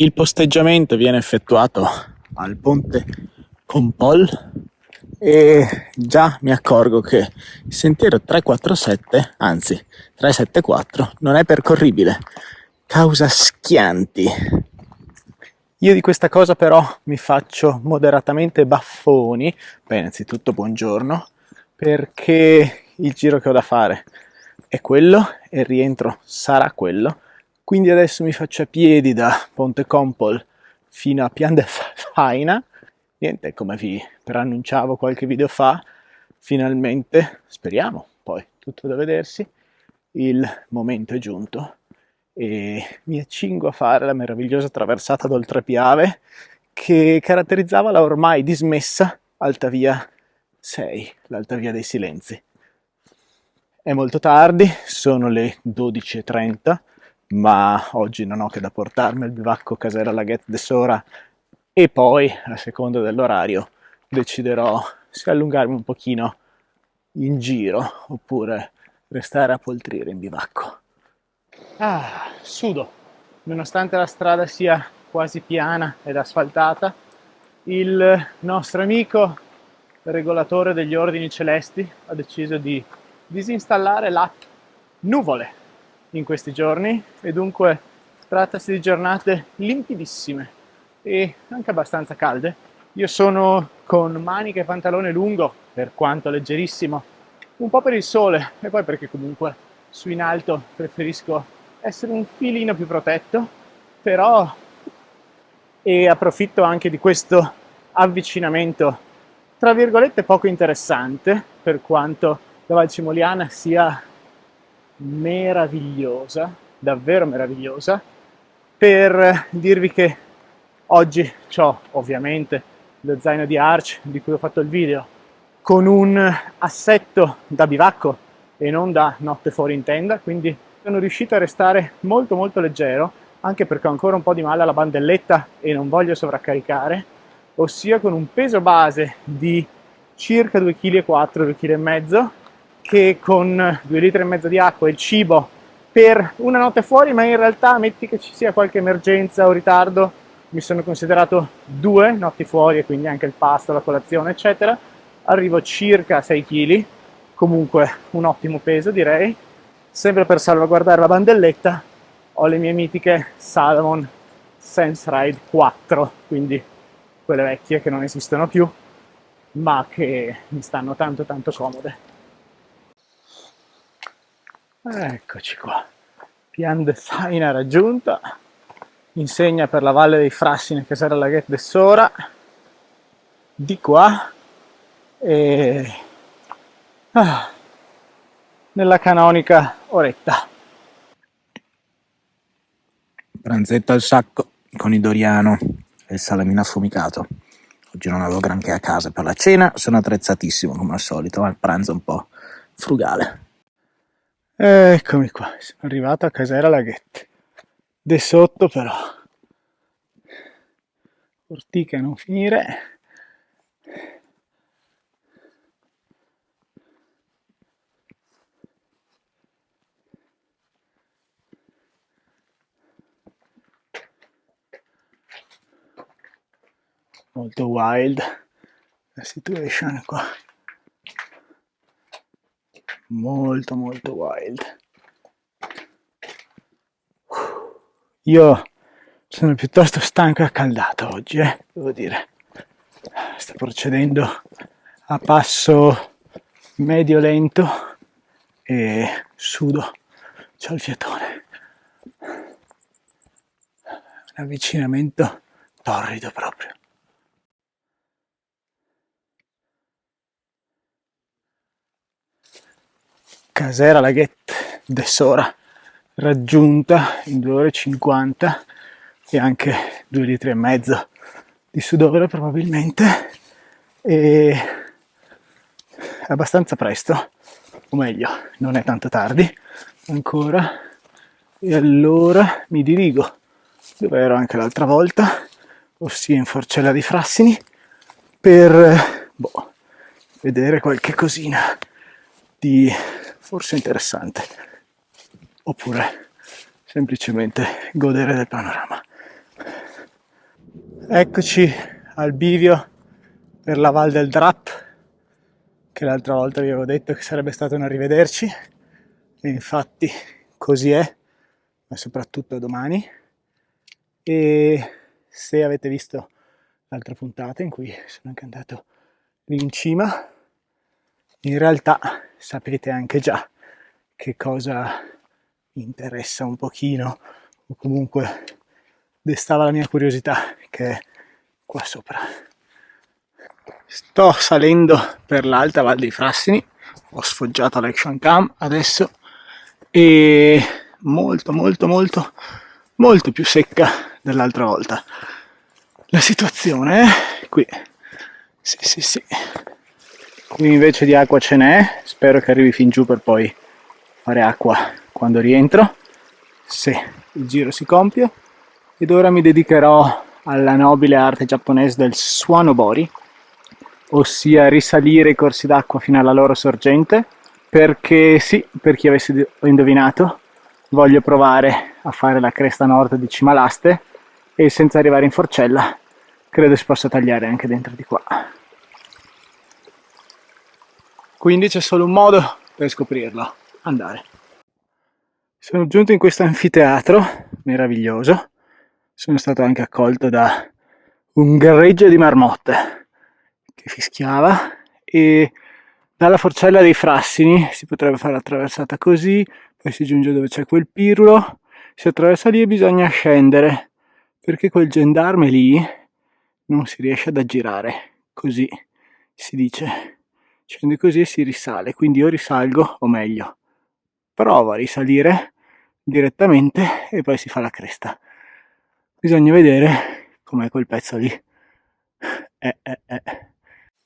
Il posteggiamento viene effettuato al ponte Compol e già mi accorgo che il sentiero 347, anzi 374, non è percorribile, causa schianti. Io di questa cosa però mi faccio moderatamente baffoni. Beh, innanzitutto buongiorno, perché il giro che ho da fare è quello e il rientro sarà quello. Quindi adesso mi faccio a piedi da Ponte Compol fino a Pian de Faina. Niente, come vi preannunciavo qualche video fa, finalmente, speriamo, poi tutto da vedersi, il momento è giunto e mi accingo a fare la meravigliosa traversata d'Oltrapiave che caratterizzava la ormai dismessa Alta Via 6, l'Alta Via dei Silenzi. È molto tardi, sono le 12:30, ma oggi non ho che da portarmi al bivacco Casera Laghet de Sora e poi, a seconda dell'orario, deciderò se allungarmi un pochino in giro oppure restare a poltrire in bivacco. Sudo. Nonostante la strada sia quasi piana ed asfaltata, il nostro amico regolatore degli ordini celesti ha deciso di disinstallare l'app Nuvole in questi giorni e dunque trattasi di giornate limpidissime e anche abbastanza calde. Io sono con maniche e pantalone lungo, per quanto leggerissimo, un po' per il sole e poi perché comunque su in alto preferisco essere un filino più protetto, però e approfitto anche di questo avvicinamento tra virgolette poco interessante, per quanto la Val Cimoliana sia meravigliosa, davvero meravigliosa, per dirvi che oggi ho ovviamente lo zaino di Arch di cui ho fatto il video con un assetto da bivacco e non da notte fuori in tenda, quindi sono riuscito a restare molto molto leggero, anche perché ho ancora un po' di male alla bandelletta e non voglio sovraccaricare, ossia con un peso base di circa 2,4 kg, 2,5 kg, che con 2,5 litri di acqua e il cibo per una notte fuori, ma in realtà metti che ci sia qualche emergenza o ritardo, mi sono considerato 2 notti fuori e quindi anche il pasto, la colazione eccetera, arrivo circa a 6 kg, comunque un ottimo peso direi. Sempre per salvaguardare la bandelletta ho le mie mitiche Salomon Sense Ride 4, quindi quelle vecchie che non esistono più, ma che mi stanno tanto tanto comode. Eccoci qua, Pian de Faina raggiunta, insegna per la Valle dei Frassini Casera Laghet de Sora, di qua, e nella canonica oretta. Pranzetto al sacco con i Doriano e il salamino affumicato. Oggi non avevo granché a casa per la cena, sono attrezzatissimo come al solito, ma il pranzo è un po' frugale. Eccomi qua, sono arrivato a Casera Laghet. De sotto però, ortica a non finire. Molto wild la situation qua, molto molto wild. Io sono piuttosto stanco e accaldato oggi, devo dire. Sto procedendo a passo medio lento e sudo, c'ho il fiatone. Un avvicinamento torrido proprio. Casera Laghet de Sora raggiunta in 2 ore e 50 e anche 2,5 litri di sudore probabilmente, e è abbastanza presto, o meglio non è tanto tardi ancora, e allora mi dirigo dove ero anche l'altra volta, ossia in Forcella di Frassini, per vedere qualche cosina di forse interessante, oppure semplicemente godere del panorama. Eccoci al bivio per la Val del Drap, che l'altra volta vi avevo detto che sarebbe stato un arrivederci, e infatti così è, ma soprattutto domani. E se avete visto l'altra puntata in cui sono anche andato lì in cima, in realtà sapete anche già che cosa mi interessa un pochino, o comunque destava la mia curiosità, che è qua sopra. Sto salendo per l'alta Val dei Frassini, ho sfoggiato l'Action Cam adesso, e molto più secca dell'altra volta la situazione, qui. Sì. Qui invece di acqua ce n'è, spero che arrivi fin giù per poi fare acqua quando rientro, se il giro si compie. Ed ora mi dedicherò alla nobile arte giapponese del Swanobori, ossia risalire i corsi d'acqua fino alla loro sorgente, perché sì, per chi avesse indovinato, voglio provare a fare la cresta nord di Cimalaste e senza arrivare in Forcella credo si possa tagliare anche dentro di qua. Quindi c'è solo un modo per scoprirlo: andare. Sono giunto in questo anfiteatro meraviglioso, sono stato anche accolto da un gregge di marmotte che fischiava, e dalla Forcella dei Frassini si potrebbe fare la traversata così, poi si giunge dove c'è quel pirulo, si attraversa lì e bisogna scendere, perché quel gendarme lì non si riesce ad aggirare, così si dice. Scende così e si risale, quindi io risalgo, o meglio, provo a risalire direttamente e poi si fa la cresta. Bisogna vedere com'è quel pezzo lì.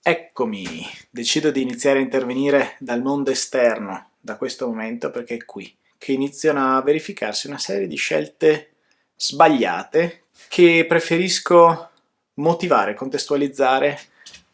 Eccomi, decido di iniziare a intervenire dal mondo esterno da questo momento, perché è qui che iniziano a verificarsi una serie di scelte sbagliate che preferisco motivare, contestualizzare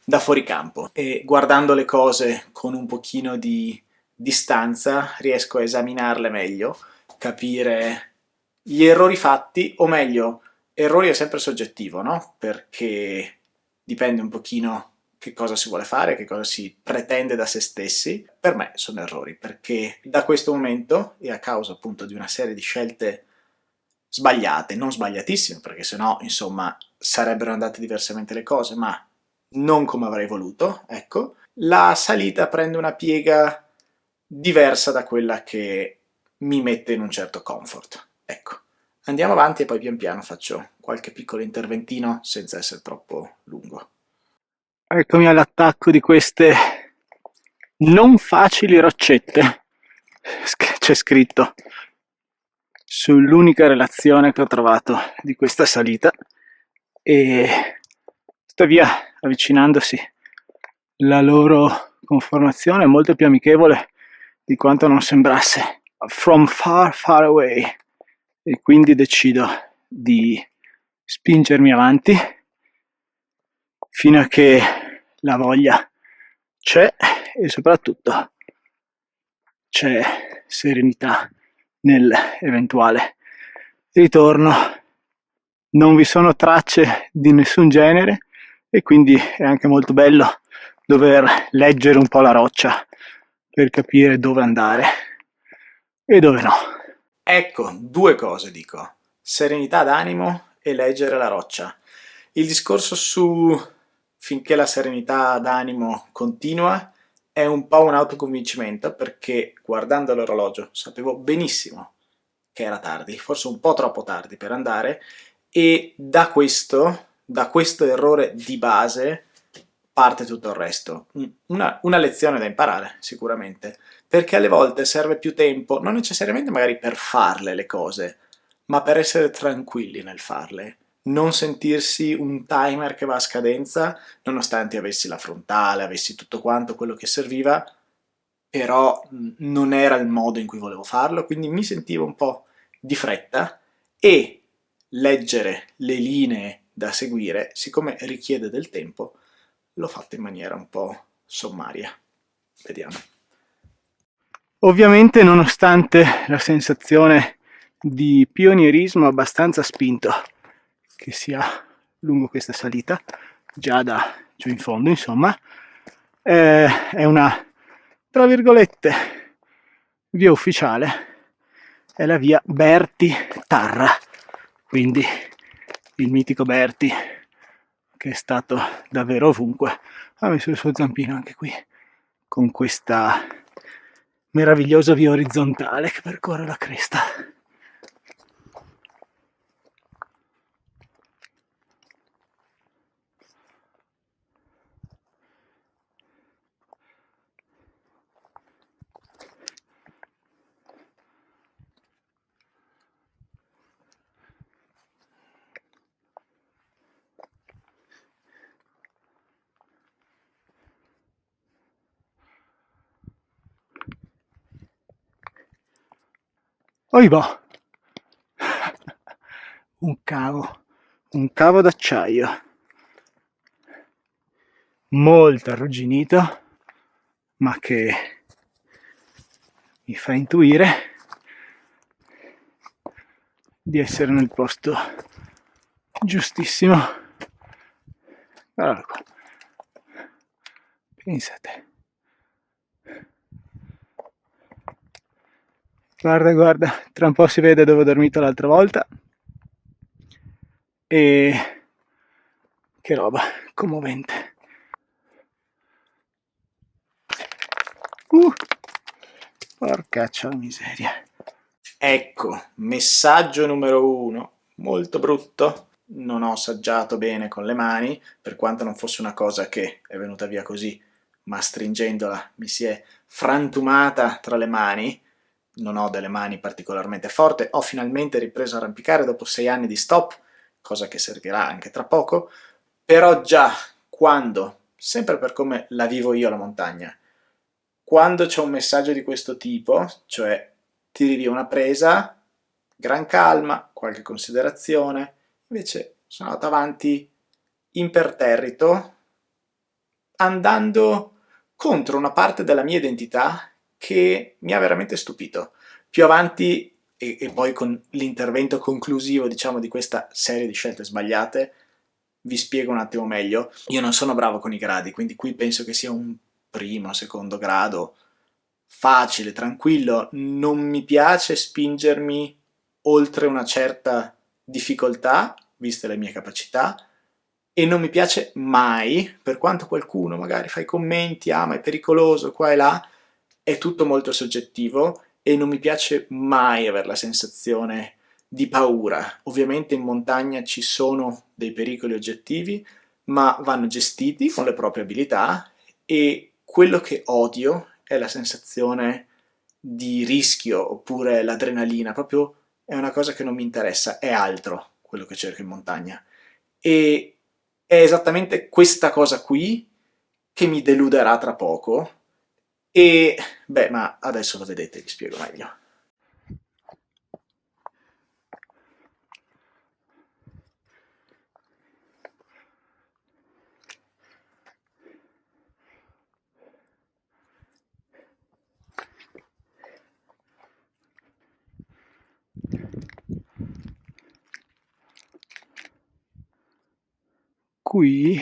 da fuori campo, e guardando le cose con un pochino di distanza riesco a esaminarle meglio, capire gli errori fatti, o meglio, errori è sempre soggettivo, no? Perché dipende un pochino che cosa si vuole fare, che cosa si pretende da se stessi. Per me sono errori, perché da questo momento, e a causa appunto di una serie di scelte sbagliate, non sbagliatissime, perché sennò insomma sarebbero andate diversamente le cose, ma non come avrei voluto, ecco, la salita prende una piega diversa da quella che mi mette in un certo comfort. Ecco, andiamo avanti e poi pian piano faccio qualche piccolo interventino senza essere troppo lungo. Eccomi all'attacco di queste non facili roccette, c'è scritto sull'unica relazione che ho trovato di questa salita, e tuttavia, avvicinandosi, la loro conformazione è molto più amichevole di quanto non sembrasse. From far away. E quindi decido di spingermi avanti fino a che la voglia c'è, e soprattutto c'è serenità nell'eventuale ritorno. Non vi sono tracce di nessun genere, e quindi è anche molto bello dover leggere un po' la roccia per capire dove andare e dove no. Ecco, due cose dico: serenità d'animo e leggere la roccia. Il discorso su finché la serenità d'animo continua è un po' un autoconvincimento, perché guardando l'orologio sapevo benissimo che era tardi, forse un po' troppo tardi per andare, e da questo errore di base parte tutto il resto. Una lezione da imparare sicuramente, perché alle volte serve più tempo, non necessariamente magari per farle le cose, ma per essere tranquilli nel farle, non sentirsi un timer che va a scadenza, nonostante avessi la frontale, avessi tutto quanto quello che serviva, però non era il modo in cui volevo farlo, quindi mi sentivo un po' di fretta, e leggere le linee da seguire, siccome richiede del tempo, l'ho fatto in maniera un po' sommaria. Vediamo. Ovviamente, nonostante la sensazione di pionierismo abbastanza spinto che si ha lungo questa salita, già da giù in fondo, insomma. È una, tra virgolette, via ufficiale, è la via Berti Tarra, quindi il mitico Berti, che è stato davvero ovunque, ha messo il suo zampino anche qui, con questa meravigliosa via orizzontale che percorre la cresta. Oibò! Un cavo d'acciaio, molto arrugginito, ma che mi fa intuire di essere nel posto giustissimo. Guarda qua, pensate. Guarda, tra un po' si vede dove ho dormito l'altra volta. E che roba, commovente. Porcaccia la miseria. Ecco, messaggio numero 1, molto brutto. Non ho assaggiato bene con le mani, per quanto non fosse una cosa che è venuta via così, ma stringendola mi si è frantumata tra le mani. Non ho delle mani particolarmente forti, ho finalmente ripreso a arrampicare dopo 6 anni di stop, cosa che servirà anche tra poco, però già quando, sempre per come la vivo io la montagna, quando c'è un messaggio di questo tipo, cioè tiri via una presa, gran calma, qualche considerazione, invece sono andato avanti imperterrito, andando contro una parte della mia identità che mi ha veramente stupito. Più avanti, e poi con l'intervento conclusivo, diciamo, di questa serie di scelte sbagliate, vi spiego un attimo meglio. Io non sono bravo con i gradi, quindi qui penso che sia un primo, secondo grado, facile, tranquillo. Non mi piace spingermi oltre una certa difficoltà, viste le mie capacità, e non mi piace mai, per quanto qualcuno magari fa i commenti, ah ma è pericoloso, qua e là, è tutto molto soggettivo e non mi piace mai avere la sensazione di paura. Ovviamente in montagna ci sono dei pericoli oggettivi, ma vanno gestiti con le proprie abilità e quello che odio è la sensazione di rischio oppure l'adrenalina, proprio è una cosa che non mi interessa, è altro quello che cerco in montagna. E è esattamente questa cosa qui che mi deluderà tra poco e beh, ma adesso lo vedete, vi spiego meglio. Qui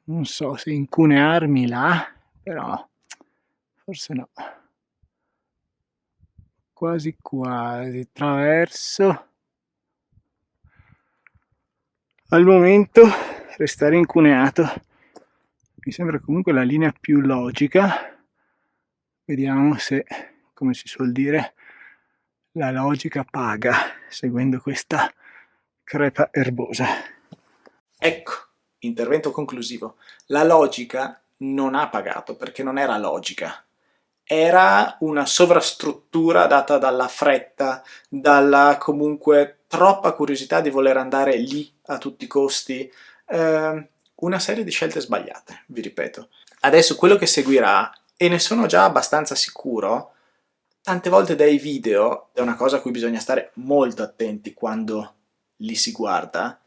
non so se incunearmi là, però forse no. Quasi quasi, traverso. Al momento restare incuneato mi sembra comunque la linea più logica. Vediamo se, come si suol dire, la logica paga seguendo questa crepa erbosa. Ecco, intervento conclusivo. La logica non ha pagato perché non era logica. Era una sovrastruttura data dalla fretta, dalla comunque troppa curiosità di voler andare lì a tutti i costi. Una serie di scelte sbagliate, vi ripeto. Adesso quello che seguirà, e ne sono già abbastanza sicuro, tante volte dai video, è una cosa a cui bisogna stare molto attenti quando li si guarda,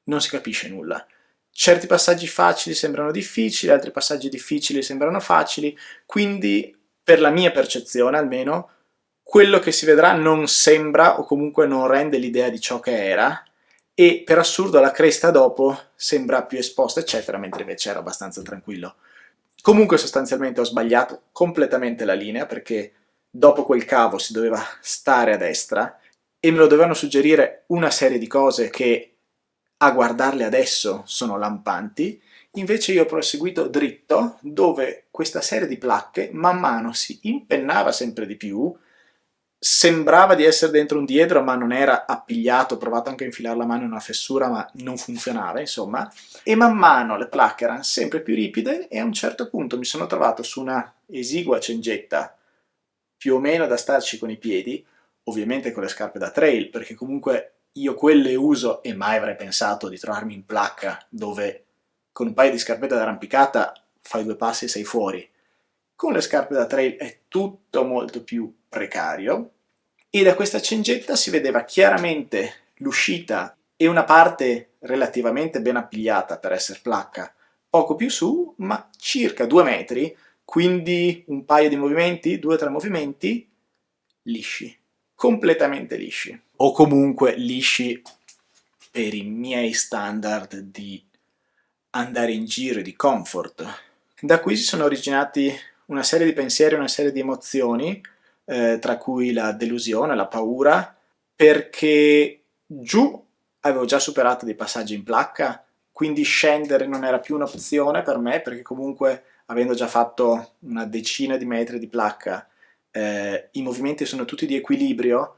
non si capisce nulla. Certi passaggi facili sembrano difficili, altri passaggi difficili sembrano facili, quindi per la mia percezione almeno, quello che si vedrà non sembra o comunque non rende l'idea di ciò che era e per assurdo la cresta dopo sembra più esposta eccetera, mentre invece era abbastanza tranquillo. Comunque sostanzialmente ho sbagliato completamente la linea, perché dopo quel cavo si doveva stare a destra e me lo dovevano suggerire una serie di cose che a guardarle adesso sono lampanti. Invece io ho proseguito dritto, dove questa serie di placche man mano si impennava sempre di più, sembrava di essere dentro un diedro ma non era appigliato, ho provato anche a infilare la mano in una fessura ma non funzionava, insomma, e man mano le placche erano sempre più ripide e a un certo punto mi sono trovato su una esigua cengetta, più o meno da starci con i piedi, ovviamente con le scarpe da trail, perché comunque io quelle uso e mai avrei pensato di trovarmi in placca dove con un paio di scarpette da arrampicata fai 2 passi e sei fuori. Con le scarpe da trail è tutto molto più precario e da questa cengetta si vedeva chiaramente l'uscita e una parte relativamente ben appigliata per essere placca, poco più su, ma circa 2 metri, quindi un paio di movimenti, 2 o 3 movimenti, lisci, completamente lisci, o comunque lisci per i miei standard di andare in giro e di comfort. Da qui si sono originati una serie di pensieri, una serie di emozioni, tra cui la delusione, la paura, perché giù avevo già superato dei passaggi in placca, quindi scendere non era più un'opzione per me, perché comunque avendo già fatto una decina di metri di placca, i movimenti sono tutti di equilibrio,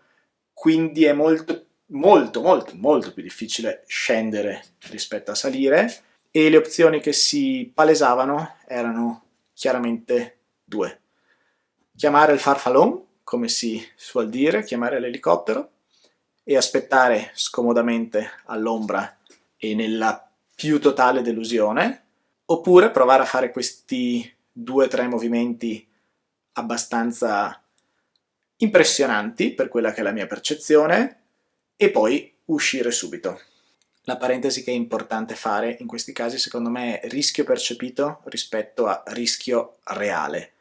quindi è molto, molto, molto, molto più difficile scendere rispetto a salire, e le opzioni che si palesavano erano chiaramente 2. Chiamare il farfallone, come si suol dire, chiamare l'elicottero e aspettare scomodamente all'ombra e nella più totale delusione, oppure provare a fare questi 2 o 3 movimenti abbastanza impressionanti per quella che è la mia percezione e poi uscire subito. La parentesi che è importante fare in questi casi secondo me è rischio percepito rispetto a rischio reale.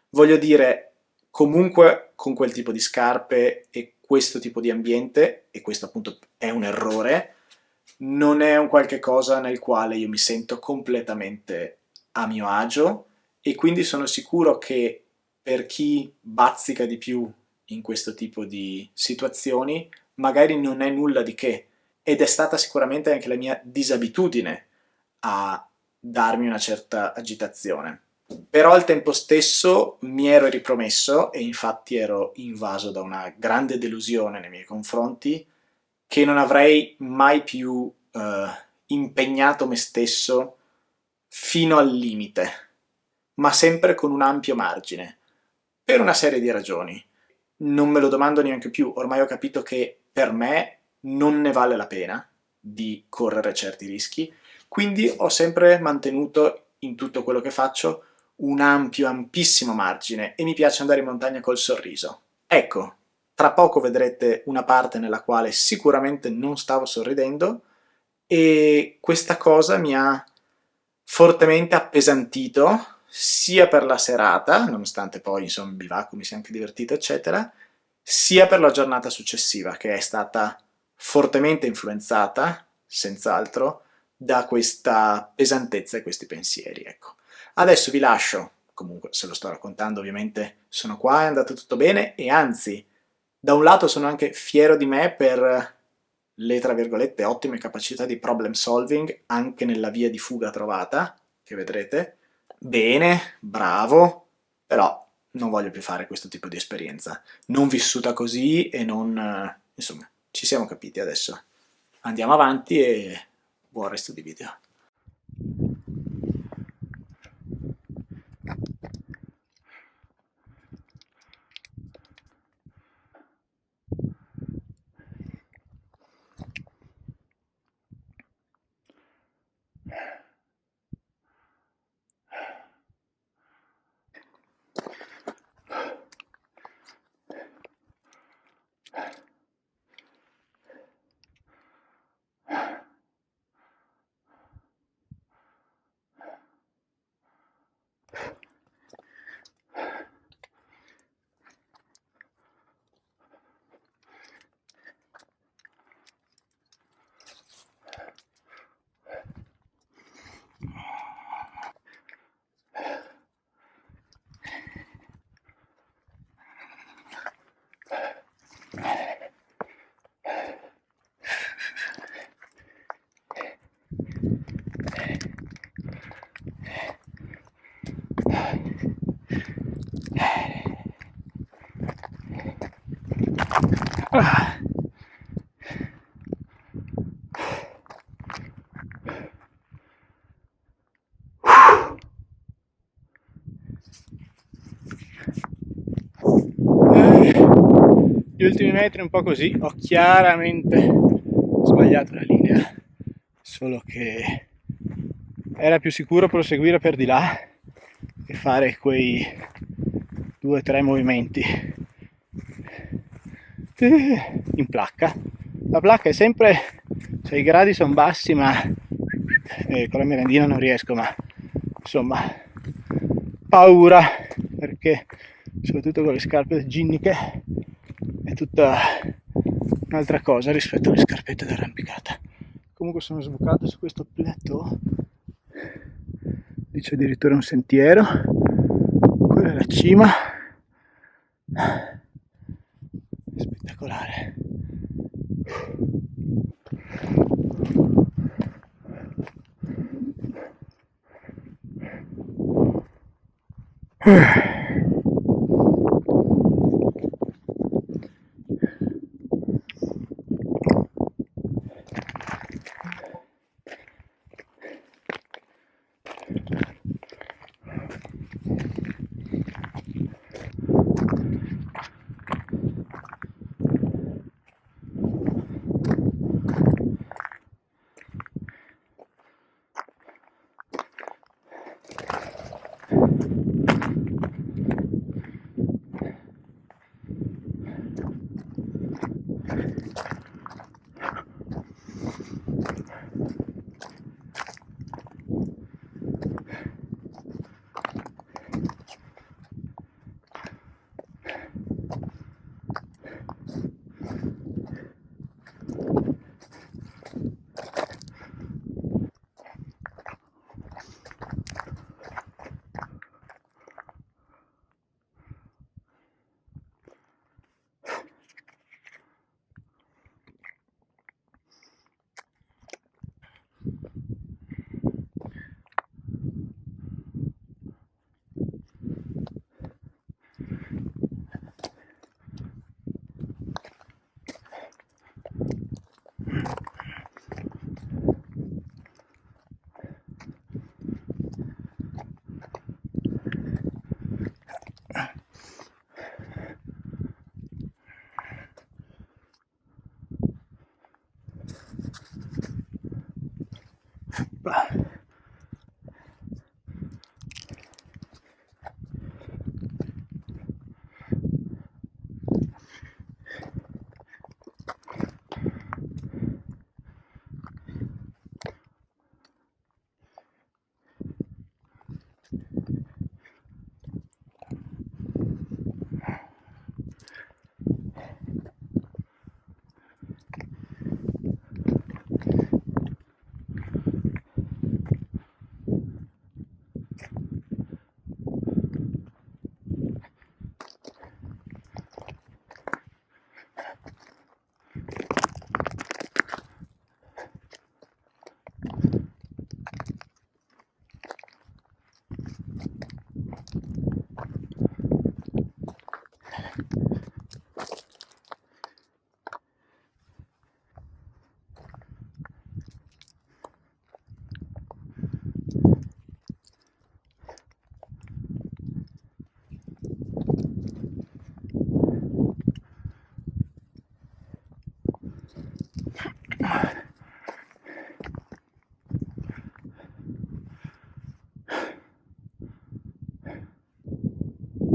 Voglio dire, comunque con quel tipo di scarpe e questo tipo di ambiente, e questo appunto è un errore, non è un qualche cosa nel quale io mi sento completamente a mio agio e quindi sono sicuro che per chi bazzica di più in questo tipo di situazioni magari non è nulla di che, ed è stata sicuramente anche la mia disabitudine a darmi una certa agitazione. Però al tempo stesso mi ero ripromesso e infatti ero invaso da una grande delusione nei miei confronti, che non avrei mai più impegnato me stesso fino al limite, ma sempre con un ampio margine, per una serie di ragioni. Non me lo domando neanche più, ormai ho capito che per me non ne vale la pena di correre certi rischi, quindi ho sempre mantenuto in tutto quello che faccio un ampio, ampissimo margine e mi piace andare in montagna col sorriso. Ecco, tra poco vedrete una parte nella quale sicuramente non stavo sorridendo e questa cosa mi ha fortemente appesantito sia per la serata, nonostante poi insomma in bivacco mi sia anche divertito eccetera, sia per la giornata successiva che è stata fortemente influenzata, senz'altro, da questa pesantezza e questi pensieri. Ecco. Adesso vi lascio, comunque se lo sto raccontando ovviamente sono qua, è andato tutto bene e anzi, da un lato sono anche fiero di me per le, tra virgolette, ottime capacità di problem solving anche nella via di fuga trovata, che vedrete. Bene, bravo, però non voglio più fare questo tipo di esperienza. Non vissuta così e non... insomma, ci siamo capiti adesso. Andiamo avanti e buon resto di video. Ah. Gli ultimi metri un po' così, ho chiaramente sbagliato la linea, solo che era più sicuro proseguire per di là e fare quei 2-3 movimenti in placca. La placca è sempre, cioè i gradi sono bassi, ma con la merendina non riesco, ma insomma paura, perché soprattutto con le scarpe ginniche è tutta un'altra cosa rispetto alle scarpette d'arrampicata. Comunque sono sbucato su questo plateau, lì c'è addirittura un sentiero, quella è la cima, spettacolare.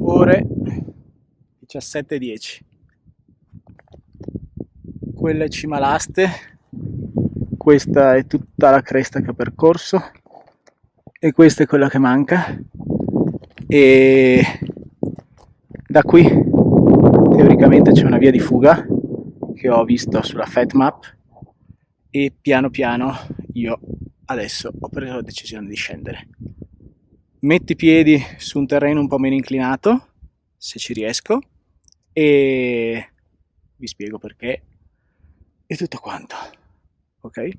Ore 17:10. Quella è Cima Laste, questa è tutta la cresta che ho percorso e questa è quella che manca, e da qui teoricamente c'è una via di fuga che ho visto sulla FatMap e piano piano io adesso ho preso la decisione di scendere. Metto i piedi su un terreno un po' meno inclinato, se ci riesco, e vi spiego perché e tutto quanto, ok?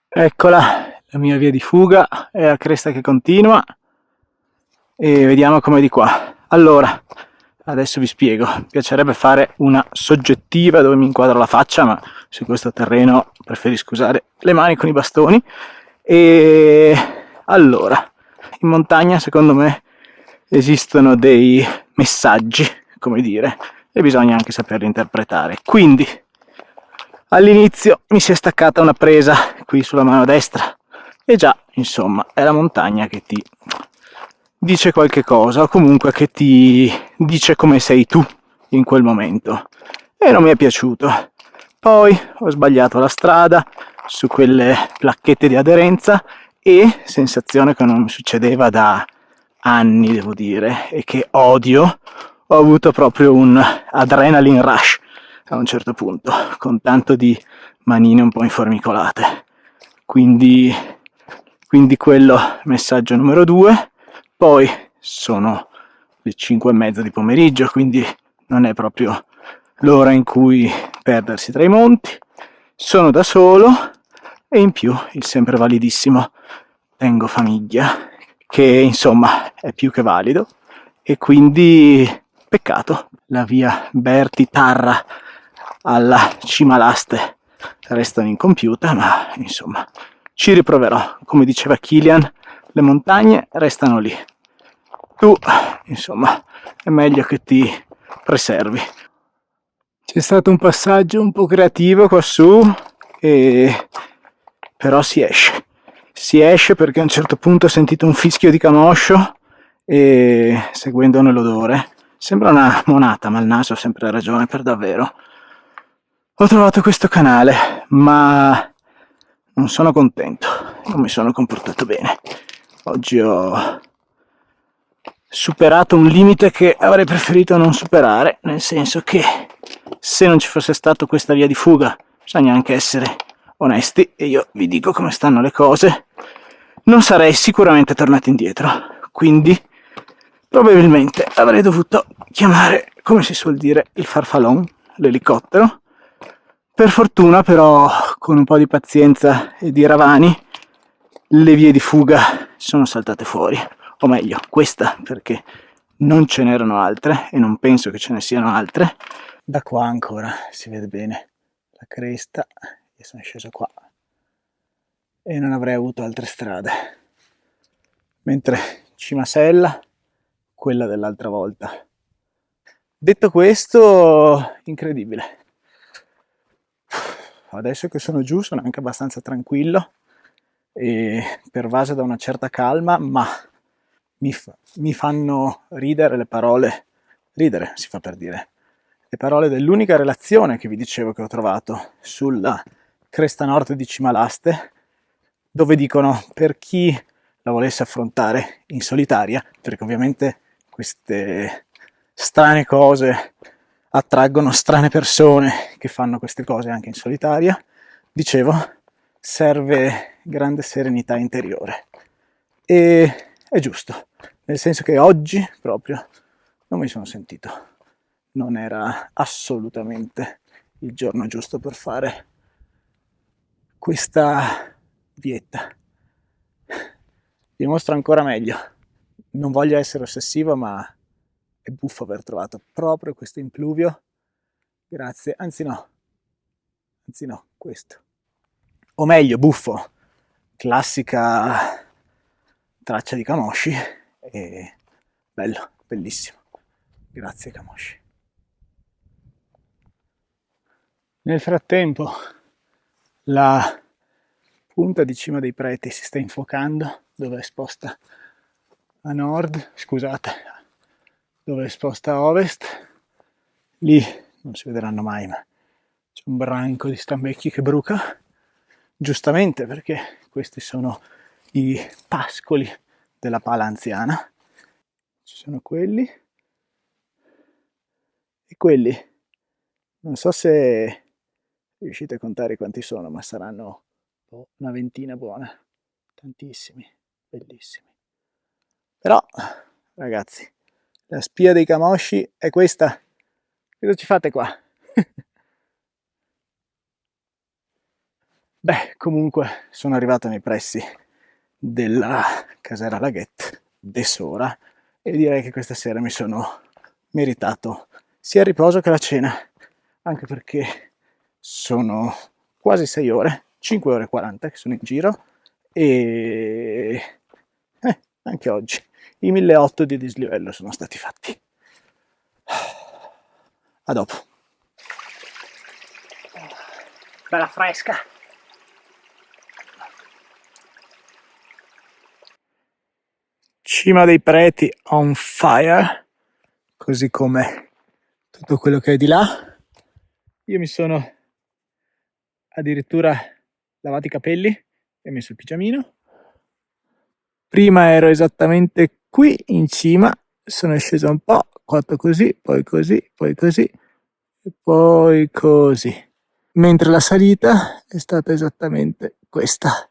Eccola la mia via di fuga, è la cresta che continua e vediamo com'è di qua. Allora, Adesso vi spiego. Mi piacerebbe fare una soggettiva dove mi inquadro la faccia, ma su questo terreno preferisco usare le mani con i bastoni. E allora, in montagna secondo me esistono dei messaggi, come dire, e bisogna anche saperli interpretare. Quindi all'inizio mi si è staccata una presa qui sulla mano destra e già, insomma, è la montagna che ti dice qualche cosa, o comunque che ti dice come sei tu in quel momento, e non mi è piaciuto. Poi ho sbagliato la strada su quelle placchette di aderenza, e sensazione che non mi succedeva da anni, devo dire, e che odio, ho avuto proprio un adrenaline rush a un certo punto, con tanto di manine un po' informicolate. Quindi quello messaggio numero 2. Poi sono le 5:30 di pomeriggio, quindi non è proprio l'ora in cui perdersi tra i monti. Sono da solo e in più il sempre validissimo tengo famiglia, che insomma è più che valido, e quindi peccato. La via Berti-Tarra alla Cimalaste restano incompiute, ma insomma ci riproverò. Come diceva Kilian, le montagne restano lì. Tu, insomma, è meglio che ti preservi. C'è stato un passaggio un po' creativo qua su, però si esce. Si esce perché a un certo punto ho sentito un fischio di camoscio e seguendone l'odore, sembra una monata, ma il naso ha sempre ragione per davvero. Ho trovato questo canale, ma non sono contento, non mi sono comportato bene. Oggi ho superato un limite che avrei preferito non superare, nel senso che se non ci fosse stato questa via di fuga, bisogna anche essere onesti, e io vi dico come stanno le cose, non sarei sicuramente tornato indietro. Quindi probabilmente avrei dovuto chiamare, come si suol dire, il farfallon, l'elicottero. Per fortuna però, con un po' di pazienza e di ravani, le vie di fuga sono saltate fuori, o meglio, questa, perché non ce n'erano altre e non penso che ce ne siano altre. Da qua ancora si vede bene la cresta, io sono sceso qua e non avrei avuto altre strade, mentre Cimasella, quella dell'altra volta. Detto questo, incredibile. Adesso che sono giù sono anche abbastanza tranquillo e pervaso da una certa calma, ma mi fanno ridere le parole, ridere si fa per dire, le parole dell'unica relazione che vi dicevo che ho trovato sulla cresta nord di Cimalaste, dove dicono per chi la volesse affrontare in solitaria, perché ovviamente queste strane cose attraggono strane persone che fanno queste cose anche in solitaria, dicevo, serve grande serenità interiore. E è giusto, nel senso che oggi proprio non mi sono sentito, non era assolutamente il giorno giusto per fare questa dieta. Vi mostro ancora meglio, non voglio essere ossessivo, ma è buffo aver trovato proprio questo impluvio, grazie, anzi no, questo, o meglio buffo, classica traccia di Camosci, e bello, bellissimo, grazie Camosci. Nel frattempo la punta di Cima dei Preti si sta infuocando, dove è esposta a nord, scusate, dove è esposta a ovest. Lì non si vedranno mai, ma c'è un branco di stambecchi che bruca, giustamente, perché questi sono i pascoli della pala anziana. Ci sono quelli e quelli. Non so se riuscite a contare quanti sono, ma saranno una ventina buona. Tantissimi, bellissimi. Però, ragazzi, la spia dei Camosci è questa. Cosa ci fate qua? Beh, comunque sono arrivato nei pressi della Casera Laghette, Dessora, e direi che questa sera mi sono meritato sia il riposo che la cena, anche perché sono quasi 6 ore, 5 ore e 40 che sono in giro e anche oggi i 1800 di dislivello sono stati fatti. A dopo. Bella fresca. Cima dei Preti on fire, così come tutto quello che è di là. Io mi sono addirittura lavato i capelli e messo il pigiamino. Prima ero esattamente qui in cima, sono sceso un po', fatto così, poi così, poi così e poi così. Mentre la salita è stata esattamente questa.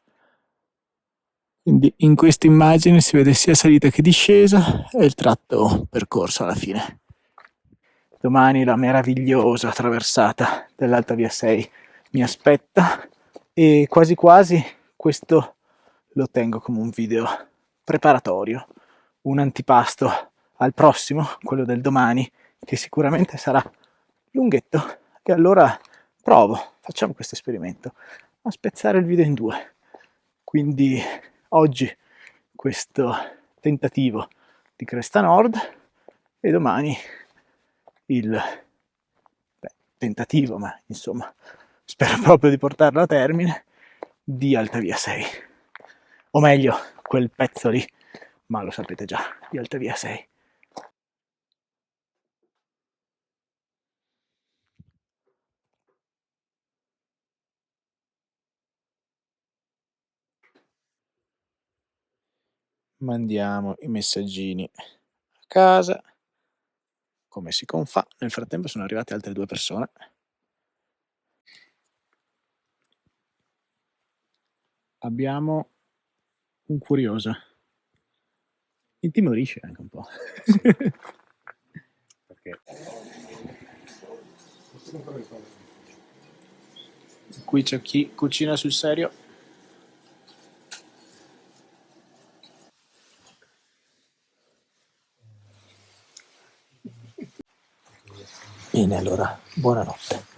Quindi in questa immagine si vede sia salita che discesa e il tratto percorso alla fine. Domani la meravigliosa traversata dell'Alta Via 6 mi aspetta e quasi quasi questo lo tengo come un video preparatorio, un antipasto al prossimo, quello del domani, che sicuramente sarà lunghetto. E allora provo, facciamo questo esperimento, a spezzare il video in due. Quindi oggi questo tentativo di Cresta Nord e domani il tentativo, ma insomma spero proprio di portarlo a termine, di Alta Via 6. O meglio, quel pezzo lì, ma lo sapete già, di Alta Via 6. Mandiamo i messaggini a casa, come si confà. Nel frattempo sono arrivate altre 2 persone. Abbiamo un curioso. Intimorisce anche un po'. Perché? Qui c'è chi cucina sul serio. Bene, allora, buonanotte.